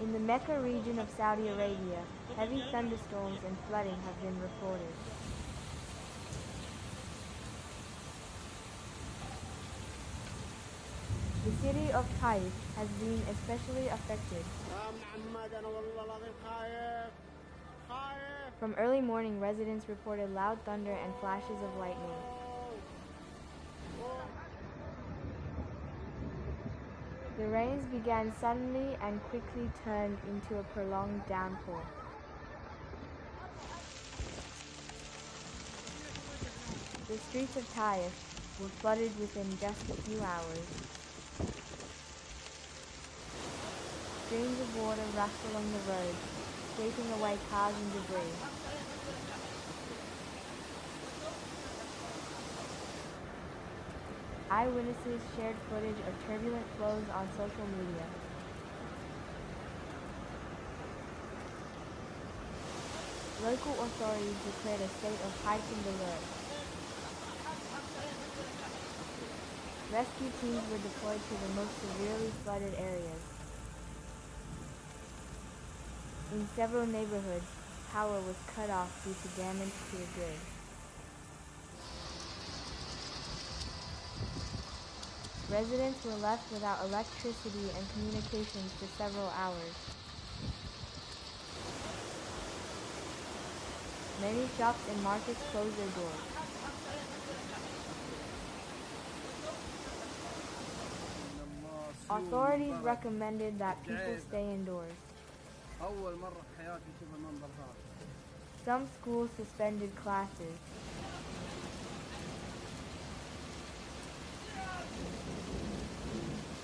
In the Mecca region of Saudi Arabia, heavy thunderstorms and flooding have been reported. The city of Taif has been especially affected. From early morning, residents reported loud thunder and flashes of lightning. The rains began suddenly and quickly turned into a prolonged downpour. The streets of Taif were flooded within just a few hours. Streams of water rushed along the roads, sweeping away cars and debris. Eyewitnesses shared footage of turbulent flows on social media. Local authorities declared a state of heightened alert. Rescue teams were deployed to the most severely flooded areas. In several neighborhoods, power was cut off due to damage to the grid. Residents were left without electricity and communications for several hours. Many shops and markets closed their doors. Authorities recommended that people stay indoors. Some schools suspended classes.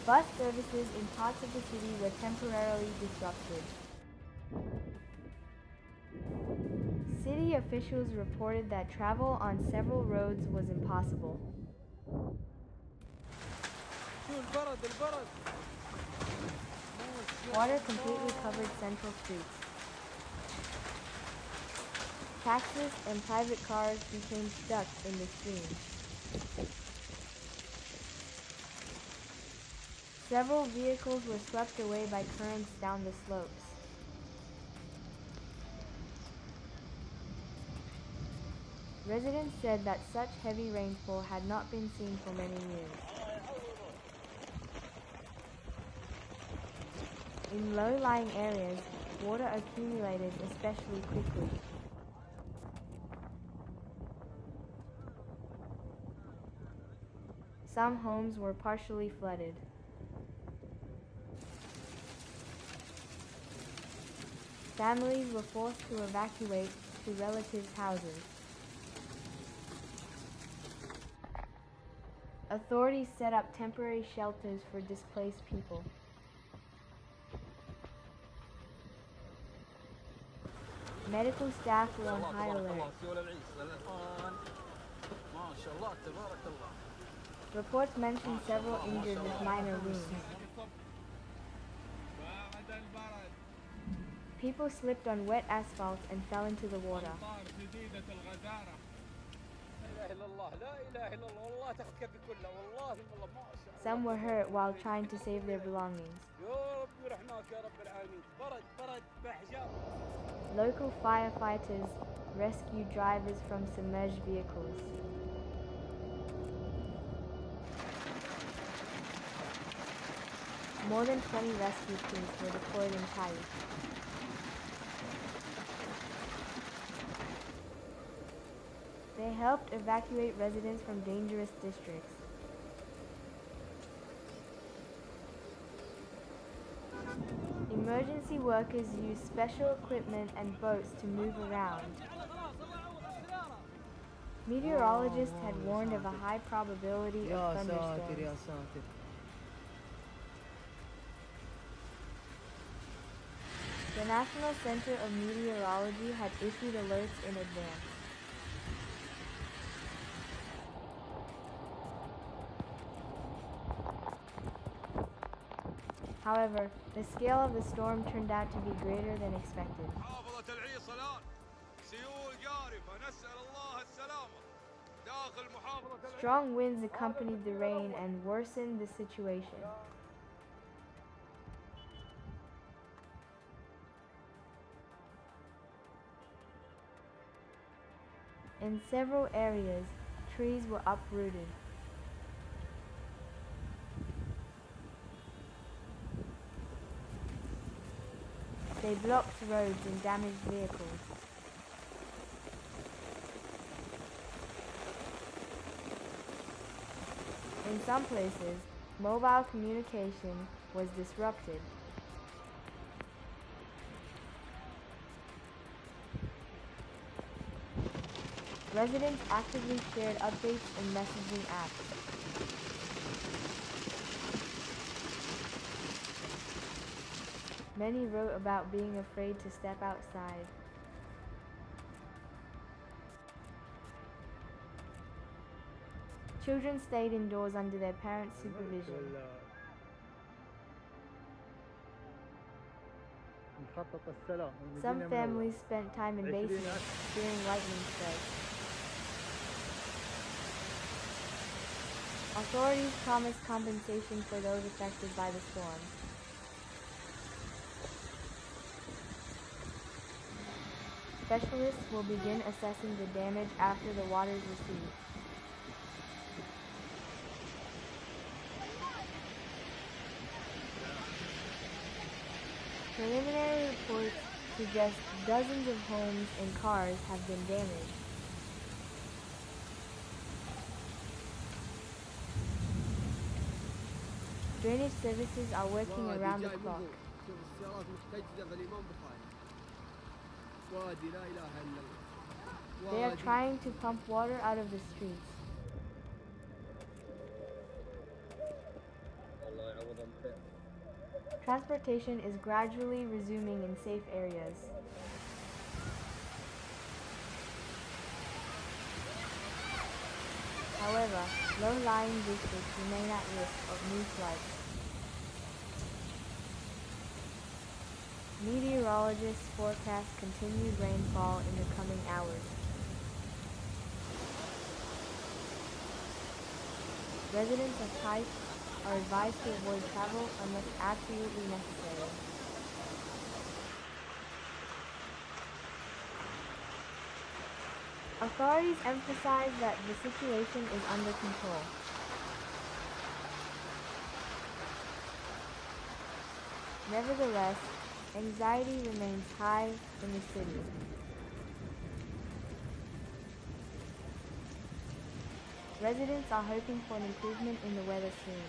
Bus services in parts of the city were temporarily disrupted. City officials reported that travel on several roads was impossible. Water completely covered central streets. Taxis and private cars became stuck in the stream. Several vehicles were swept away by currents down the slopes. Residents said that such heavy rainfall had not been seen for many years. In low-lying areas, water accumulated especially quickly. Some homes were partially flooded. Families were forced to evacuate to relatives' houses. Authorities set up temporary shelters for displaced people. Medical staff were on high alert. Reports mentioned several injured with minor wounds. People slipped on wet asphalt and fell into the water. Some were hurt while trying to save their belongings. Local firefighters rescued drivers from submerged vehicles. More than 20 rescue teams were deployed in Taif. They helped evacuate residents from dangerous districts. Emergency workers used special equipment and boats to move around. Meteorologists had warned of a high probability of thunderstorms. The National Center of Meteorology had issued alerts in advance. However, the scale of the storm turned out to be greater than expected. Strong winds accompanied the rain and worsened the situation. In several areas, trees were uprooted. They blocked roads and damaged vehicles. In some places, mobile communication was disrupted. Residents actively shared updates in messaging apps. Many wrote about being afraid to step outside. Children stayed indoors under their parents' supervision. Some families spent time in basements fearing lightning strikes. Authorities promised compensation for those affected by the storm. Specialists will begin assessing the damage after the waters recede. Preliminary reports suggest dozens of homes and cars have been damaged. Drainage services are working around the clock. They are trying to pump water out of the streets. Transportation is gradually resuming in safe areas. However, low-lying districts remain at risk of new floods. Meteorologists forecast continued rainfall in the coming hours. Residents of Taif are advised to avoid travel unless absolutely necessary. Authorities emphasize that the situation is under control. Nevertheless, anxiety remains high in the city. Residents are hoping for an improvement in the weather soon.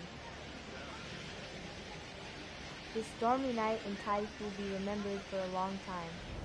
This stormy night in Taif will be remembered for a long time.